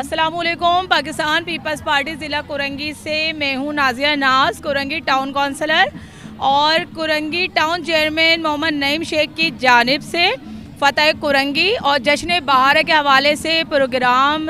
अस्सलामुअलैकुम। Pakistan peoples party ज़िला कुरंगी से मैं हूँ नाजिया नाज, कुरंगी टाउन काउंसलर, और कुरंगी टाउन चेयरमैन मोहम्मद नईम शेख की जानिब से फ़तह कुरंगी और जश्न बहार के हवाले से प्रोग्राम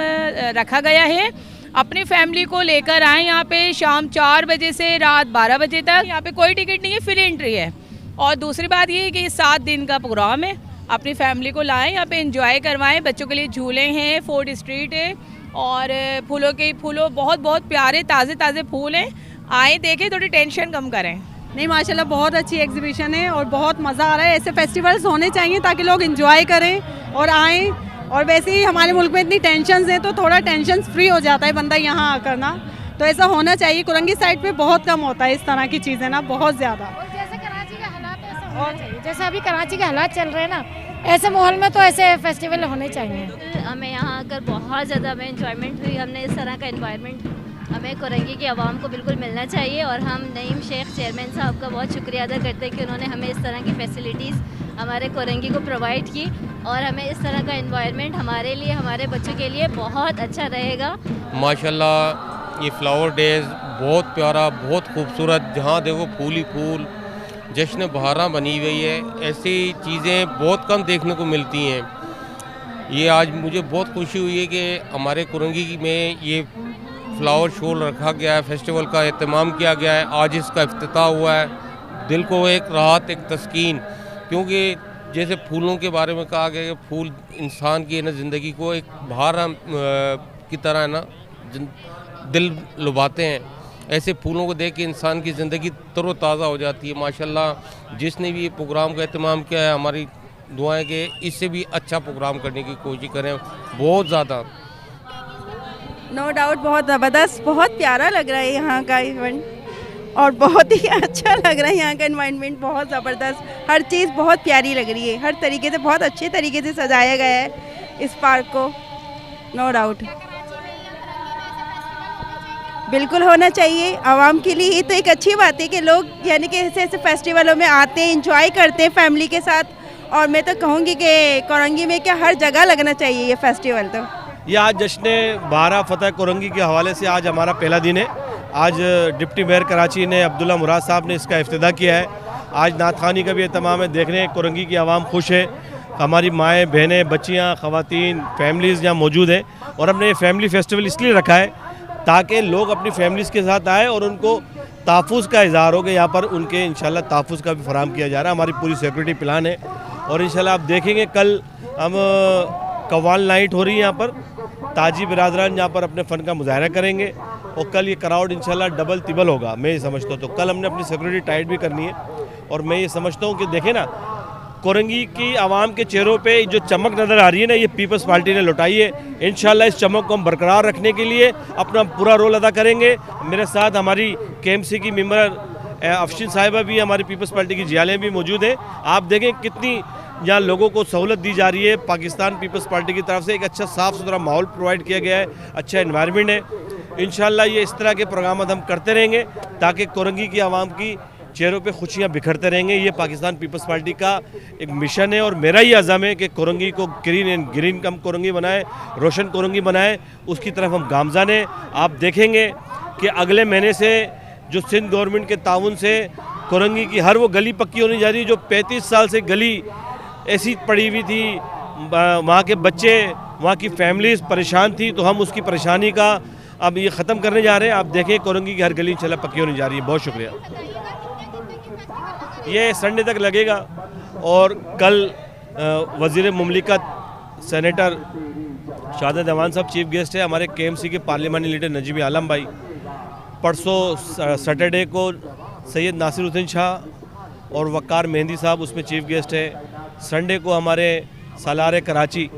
रखा गया है। अपनी फैमिली को लेकर आएँ यहाँ पे शाम 4 बजे से रात 12 बजे तक। यहाँ पे कोई टिकट नहीं है, फ्री एंट्री है। और दूसरी बात ये है कि 7 दिन का प्रोग्राम है। अपनी फैमिली को लाएं, यहाँ पे एंजॉय करवाएं। बच्चों के लिए झूले हैं, फूड स्ट्रीट है और फूलों बहुत प्यारे ताज़े ताज़े फूल हैं। आए देखें, थोड़ी टेंशन कम करें। नहीं, माशाल्लाह बहुत अच्छी एग्जीबिशन है और बहुत मज़ा आ रहा है। ऐसे फेस्टिवल्स होने चाहिए ताकि लोग एंजॉय करें और आएँ। और वैसे ही हमारे मुल्क में इतनी टेंशन्स हैं तो थोड़ा टेंशन फ्री हो जाता है बंदा यहाँ आकर ना, तो ऐसा होना चाहिए। कुरंगी साइड पे बहुत कम होता है इस तरह की चीज़ें ना, बहुत ज़्यादा। जैसे कराची के हालात ऐसे होना चाहिए, जैसे अभी कराची के हालात चल रहे हैं ना, ऐसे माहौल में तो ऐसे फेस्टिवल होने चाहिए। हमें यहाँ आकर बहुत ज़्यादा हमें इंजॉयमेंट हुई। हमने इस तरह का इन्वायरमेंट हमें कुरंगी की आवाम को बिल्कुल मिलना चाहिए और हम नईम शेख चेयरमैन साहब का बहुत शुक्रिया अदा करते हैं कि उन्होंने हमें इस तरह की फैसिलिटीज़ हमारे कुरंगी को प्रोवाइड की और हमें इस तरह का इन्वायरमेंट हमारे लिए, हमारे बच्चों के लिए बहुत अच्छा रहेगा। माशाल्लाह ये फ्लावर डेज़ बहुत प्यारा, बहुत खूबसूरत, जहाँ देखो फूल ही फूल, जश्न बहारा बनी हुई है। ऐसी चीज़ें बहुत कम देखने को मिलती हैं। ये आज मुझे बहुत खुशी हुई है कि हमारे कुरंगी में ये फ्लावर शो रखा गया है, फेस्टिवल का एहतमाम किया गया है। आज इसका इफ्तिताह हुआ है। दिल को एक राहत, एक तस्कीन, क्योंकि जैसे फूलों के बारे में कहा गया कि फूल इंसान की ना ज़िंदगी को एक बहार की तरह ना दिल लुभाते हैं। ऐसे फूलों को देख के इंसान की ज़िंदगी तरोताज़ा हो जाती है। माशाल्लाह जिसने भी ये प्रोग्राम का एहतमाम किया है, हमारी दुआएं कि इससे भी अच्छा प्रोग्राम करने की कोशिश करें। बहुत ज़्यादा नो डाउट बहुत ज़बरदस्त, बहुत प्यारा लग रहा है यहाँ का इवेंट और बहुत ही अच्छा लग रहा है। यहाँ का एनवायरनमेंट बहुत ज़बरदस्त, हर चीज़ बहुत प्यारी लग रही है। हर तरीके से बहुत अच्छे तरीके से सजाया गया है इस पार्क को। नो डाउट बिल्कुल होना चाहिए आवाम के लिए। ये तो एक अच्छी बात है कि लोग यानी कि ऐसे ऐसे फेस्टिवलों में आते हैं, इंजॉय करते हैं फैमिली के साथ। और मैं तो कहूँगी कि कुरंगी में क्या हर जगह लगना चाहिए ये फेस्टिवल। तो ये आज जश्न बहार फ़तह कुरंगी के हवाले से आज हमारा पहला दिन है। आज डिप्टी मेयर कराची ने अब्दुल्ला मुराद साहब ने इसका इफ्तिताह किया है। आज नात खानी का भी एहतमाम है। देखने कुरंगी की आवाम खुश है। हमारी माएँ, बहनें, बच्चियाँ, ख़वातीन, फैमिलीज़ यहाँ मौजूद हैं। और हमने ये फैमिली फेस्टिवल इसलिए रखा है ताकि लोग अपनी फैमिलीज़ के साथ आए और उनको तहफ़्फ़ुज़ का इज़हार हो कि यहाँ पर उनके इंशाल्लाह तहफ़्फ़ुज़ का भी फराहम किया जा रहा है। हमारी पूरी सिक्योरिटी प्लान है और इंशाल्लाह आप देखेंगे कल हम कव्वाल नाइट हो रही है यहाँ पर। ताजी बिरादरान यहाँ पर अपने फ़न का मुजाहरा करेंगे और कल ये क्राउड इंशाल्लाह डबल तिबल होगा, मैं ये समझता हूँ। तो कल हमने अपनी सिक्योरिटी टाइट भी करनी है और मैं ये समझता हूँ कि देखें ना, कुरंगी की आवाम के चेहरों पे जो चमक नज़र आ रही है ना, ये पीपल्स पार्टी ने लौटाई है। इंशाल्लाह इस चमक को हम बरकरार रखने के लिए अपना पूरा रोल अदा करेंगे। मेरे साथ हमारी KMC की मेंबर अफशीन साहिबा भी, हमारी पीपल्स पार्टी की जियालें भी मौजूद हैं। आप देखें कितनी यहाँ लोगों को सहूलत दी जा रही है। पाकिस्तान पीपल्स पार्टी की तरफ से एक अच्छा साफ़ सुथरा माहौल प्रोवाइड किया गया है, अच्छा एनवायरनमेंट है। इंशाल्लाह ये इस तरह के प्रोग्राम हम करते रहेंगे ताकि कुरंगी की आवाम की चेहरों पे खुशियाँ बिखरते रहेंगे। ये पाकिस्तान पीपल्स पार्टी का एक मिशन है और मेरा ही अज़म है कि कुरंगी को ग्रीन कम कुरंगी बनाए, रोशन कुरंगी बनाए। उसकी तरफ हम गामज़न हैं। आप देखेंगे कि अगले महीने से जो सिंध गवर्नमेंट के ताउन से कुरंगी की हर वो गली पक्की होने जा रही है जो 35 साल से गली ऐसी पड़ी हुई थी। वहाँ के बच्चे, वहाँ की फैमिलीज़ परेशान थी, तो हम उसकी परेशानी का अब ये ख़त्म करने जा रहे हैं। आप देखें कुरंगी की हर गली इंशाल्लाह पक्की होने जा रही है। बहुत शुक्रिया। ये संडे तक लगेगा और कल वज़ीर मुमलिकत सेनेटर शाहद अवान साहब चीफ गेस्ट है। हमारे KMC के पार्लियामानी लीडर नजीब आलम भाई। परसों सैटरडे को सैयद नासिर हुसैन शाह और वक़ार मेहंदी साहब उसमें चीफ गेस्ट है। संडे को हमारे सालार कराची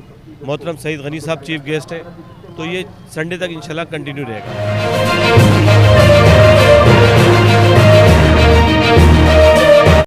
मोहतरम सईद गनी साहब चीफ गेस्ट है। तो ये संडे तक इंशाल्लाह कंटिन्यू रहेगा।